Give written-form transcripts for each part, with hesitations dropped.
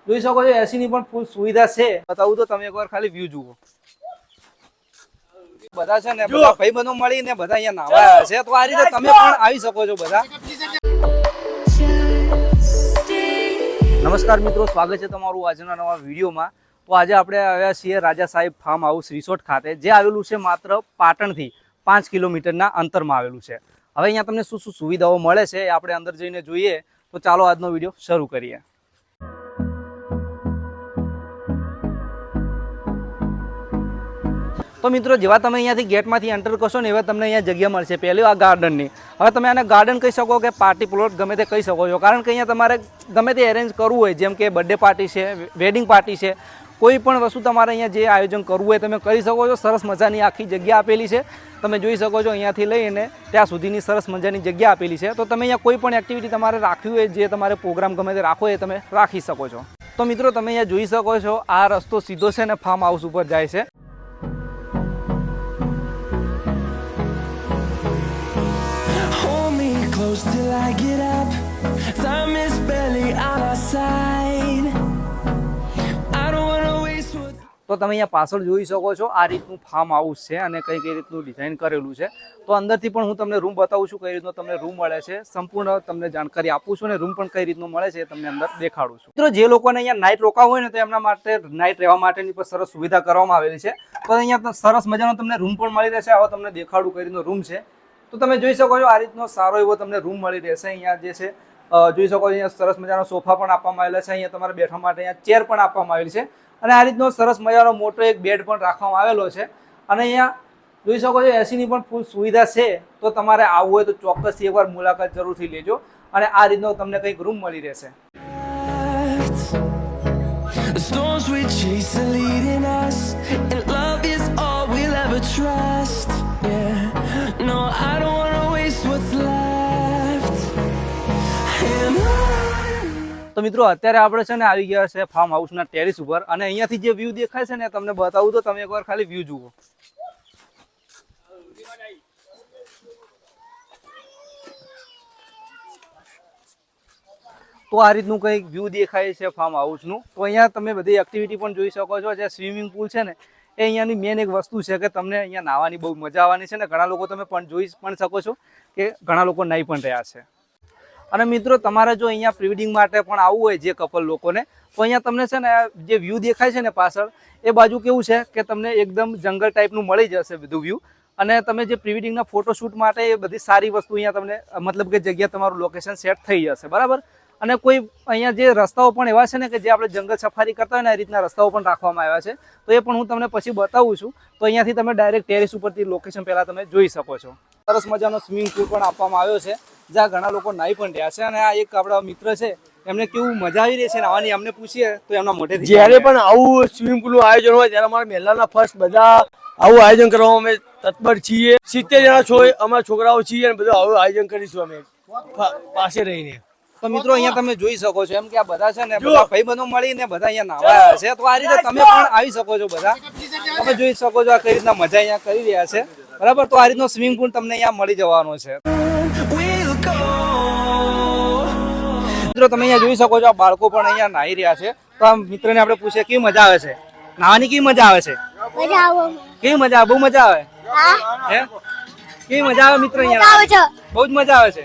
જોઈ શકો છો એસી ની પણ ફૂલ સુવિધા છે। બતાવું તો તમે એકવાર ખાલી વ્યૂ જુઓ। બધા છે ને બધા ભાઈબંધો મળીને બધા અહીંયા નાવા આવ્યા છે, તો આ રીતે તમે પણ આવી શકો છો બધા। નમસ્કાર મિત્રો, સ્વાગત છે તમારું આજના નવા વિડીયોમાં। તો આજે આપણે આવ્યા છીએ રાજા સાહેબ ફાર્મ હાઉસ રિસોર્ટ ખાતે, જે આવેલું છે માત્ર પાટણથી 5 કિલોમીટરના અંતરમાં આવેલું છે। હવે અહીંયા તમને શું શું સુવિધાઓ મળે છે એ આપણે અંદર જઈને જોઈએ। તો ચાલો આજનો વિડીયો શરૂ કરીએ। તો મિત્રો, જેવા તમે અહીંયાથી ગેટમાંથી એન્ટર કરશો ને એવા તમને અહીંયા જગ્યા મળશે। પહેલી આ ગાર્ડનની, હવે તમે આને ગાર્ડન કહી શકો કે પાર્ટી પ્લોટ ગમે તે કહી શકો છો, કારણ કે અહીંયા તમારે ગમે તે એરેન્જ કરવું હોય, જેમ કે બર્થડે પાર્ટી છે, વેડિંગ પાર્ટી છે, કોઈ પણ વસ્તુ તમારે અહીંયા જે આયોજન કરવું હોય તમે કરી શકો છો। સરસ મજાની આખી જગ્યા આપેલી છે, તમે જોઈ શકો છો। અહીંયાથી લઈને ત્યાં સુધીની સરસ મજાની જગ્યા આપેલી છે। તો તમે અહીંયા કોઈ પણ એક્ટિવિટી તમારે રાખવી હોય, જે તમારે પ્રોગ્રામ ગમે તે રાખવો હોય તમે રાખી શકો છો। તો મિત્રો, તમે અહીંયા જોઈ શકો છો આ રસ્તો સીધો છે ને ફાર્મ હાઉસ ઉપર જાય છે। Close till I get up. Time is barely on our side. I don't wanna waste what's... તો તમે અહીંયા પાછળ જોઈ શકો છો આ રીતનું ફાર્મ હાઉસ છે અને કઈ રીતનું ડિઝાઇન કરેલું છે। તો અંદરથી પણ હું તમને રૂમ બતાવું છું, કઈ રીતનો તમને રૂમ મળે છે, સંપૂર્ણ તમને જાણકારી આપું છું, અને રૂમ પણ કઈ રીતનો મળે છે તમને અંદર દેખાડું છું। મિત્રો, જે લોકોને અહીંયા નાઇટ રોકાવું હોય ને તો એમના માટે નાઇટ રહેવા માટેની પણ સરસ સુવિધા કરવામાં આવેલી છે। તો અહીંયા સરસ મજાનો તમને રૂમ પણ મળી રહેશે। આવો તમને દેખાડું કઈ રીતનો રૂમ છે। તો તમે જોઈ શકો છો આ રીતનો સારો એવો તમને રૂમ મળી રહેશે। અહીંયા જે છે જોઈ શકો છો અહીંયા સરસ મજાનો સોફા પણ આપવામાં આવેલા છે। અહીંયા તમારે બેઠવા માટે અહીંયા ચેર પણ આપવામાં આવેલી છે, અને આ રીતનો સરસ મજાનો મોટો એક બેડ પણ રાખવામાં આવેલો છે। અને અહીંયા જોઈ શકો છો એસીની પણ ફૂલ સુવિધા છે। તો તમારે આવવું હોય તો ચોક્કસથી એકવાર મુલાકાત જરૂરથી લેજો, અને આ રીતનો તમને કંઈક રૂમ મળી રહેશે। The storms we chase are leading us, and love is all we'll ever trust. Yeah, no, I don't wanna waste what's left. And તો મિત્રો, અત્યારે આપણે છે ને આવી ગયા છે ફાર્મ હાઉસના ટેરેસ ઉપર, અને અહીંયાથી જે વ્યૂ દેખાય છે ને તમને બતાવું તો તમે એકવાર ખાલી વ્યૂ જુઓ। તો આ રીતનું કંઈક વ્યૂ દેખાય છે ફાર્મ હાઉસનું। તો અહીંયા તમે બધી એક્ટિવિટી પણ જોઈ શકો છો। જે સ્વિમિંગ પુલ છે ને એ અહીંયાની મેન એક વસ્તુ છે કે તમને અહીંયા નાહવાની બહુ મજા આવવાની છે, ને ઘણા લોકો તમે પણ જોઈ પણ શકો છો કે ઘણા લોકો નાહી પણ રહ્યા છે। અને મિત્રો, તમારે જો અહીંયા પ્રી વેડિંગ માટે પણ આવવું હોય જે કપલ લોકોને, તો અહીંયા તમને છે ને જે વ્યૂ દેખાય છે ને પાછળ, એ બાજુ કેવું છે કે તમને એકદમ જંગલ ટાઈપનું મળી જશે બધું વ્યૂ। અને તમે જે પ્રી વેડિંગના ફોટોશૂટ માટે એ બધી સારી વસ્તુ અહીંયા તમને મતલબ કે જગ્યા તમારું લોકેશન સેટ થઈ જશે, બરાબર। અને કોઈ અહીંયા જે રસ્તાઓ પણ એવા છે ને કે જે આપણે જંગલ સફારી કરતા હોય ને એ રીતના રસ્તાઓ પણ રાખવામાં આવ્યા છે। તો એ પણ હું તમને પછી બતાવું છું। તો અહીંયાથી તમે ડાયરેક્ટ ટેરેસ ઉપરથી લોકેશન પહેલાં તમે જોઈ શકો છો। સરસ મજાનો સ્વિમિંગ પુલ પણ આપવામાં આવ્યો છે, જ્યાં ઘણા લોકો નાહી પણ રહ્યા છે। અને આ એક આપણા મિત્ર છે, એમને કેવું મજા આવી રહી છે નાહવાની, અમને પૂછીએ તો એમના મોઢેથી જ્યારે પણ આવું સ્વિમિંગ પુલનું આયોજન હોય ત્યારે અમારા મહેલાના ફર્સ્ટ બધા આવું આયોજન કરવામાં અમે તત્પર છીએ। 70 જણા છો અમારા છોકરાઓ છીએ, અને બધું આવું આયોજન કરીશું અમે પાસે રહીને। તો મિત્રો, અહીંયા તમે જોઈ શકો છો એમ કે આ બધા છે ને બધા ભાઈબંધો મળીને બધા અહીંયા નાહવા આવ્યા છે। તો આ રીતે તમે પણ આવી શકો છો બધા। તમે જોઈ શકો છો આ કઈ રીતના મજા અહીંયા કરી રહ્યા છે, બરાબર। તો આ રીતનો સ્વિમિંગ પુલ તમને અહીંયા મળી જવાનો છે। we'll go. મિત્રો, તમે અહીંયા જોઈ શકો છો આ બાળકો પણ અહીંયા નાહી રહ્યા છે। તો આ મિત્રને આપણે પૂછીએ કેવી મજા આવે છે નાહવાની, કેવી મજા આવે છે? કેવી મજા આવે? બહુ મજા આવે હે? કેવી મજા આવે મિત્ર? અહીંયા બહુ જ મજા આવે છે।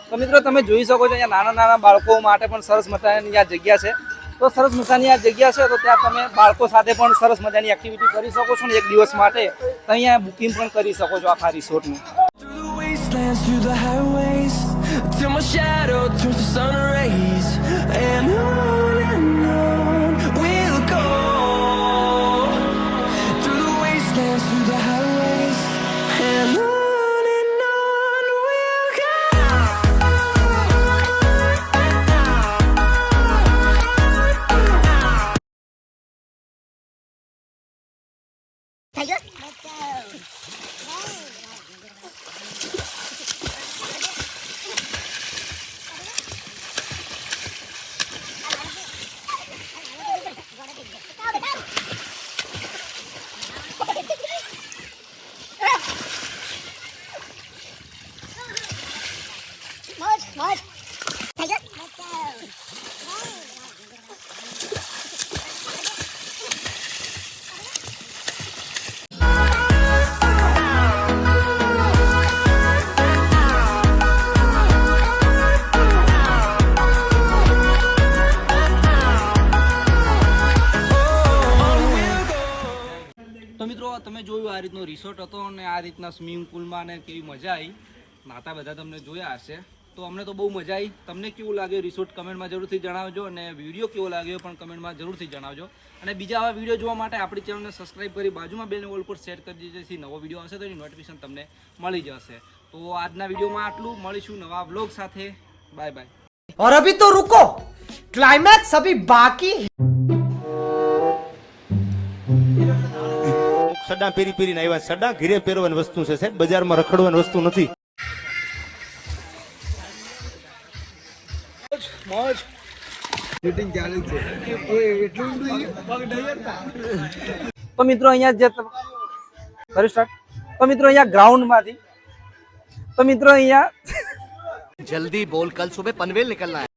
તો મિત્રો, તમે જોઈ શકો છો અહીંયા નાના નાના બાળકો માટે પણ સરસ મજાની આ જગ્યા છે। તો સરસ મજાની આ જગ્યા છે, તો ત્યાં તમે બાળકો સાથે પણ સરસ મજાની એક્ટિવિટી કરી શકો છો, ને એક દિવસ માટે તો અહીંયા બુકિંગ પણ કરી શકો છો આખા રિસોર્ટનું। Through the wastelands, through the highways, till my shadow turns to sun rays, and on we'll go. Through the wastelands, through the highways, and on we'll go. Mud. તમે જોયું આ રીતનો રિસોર્ટ હતો અને આ રીતના સ્વિમિંગ પુલમાં ને કેવી મજા આવી નાતા બધા તમને જોયા હશે તો અમને તો બહુ મજા આવી તમને કેવું લાગ્યું રિસોર્ટ કમેન્ટમાં જરૂરથી જણાવજો અને વિડીયો કેવો લાગ્યો પણ કમેન્ટમાં જરૂરથી જણાવજો અને બીજા આવા વિડીયો જોવા માટે આપણી ચેનલને સબસ્ક્રાઇબ કરી બાજુમાં બેલ ઓલ પર સેટ કરી દેજો જેથી નવો વિડીયો આવશે તો એની નોટિફિકેશન તમને મળી જશે તો આજના વિડીયોમાં આટલું મળીશું નવા વ્લોગ સાથે બાય બાય और अभी तो रुको क्लाइमैक्स अभी बाकी है। સડા પેરી પેરીને આવ્યા સડા ઘીરે પહેરવાની વસ્તુ છે સાહેબ બજારમાં રખડવાની વસ્તુ નથી તો મિત્રો અહીંયા જે કર્યું સ્ટાર્ટ તો મિત્રો અહીંયા ગ્રાઉન્ડમાંથી તો મિત્રો અહીંયા जल्दी बोल कल सुबह पनवेल निकलना है।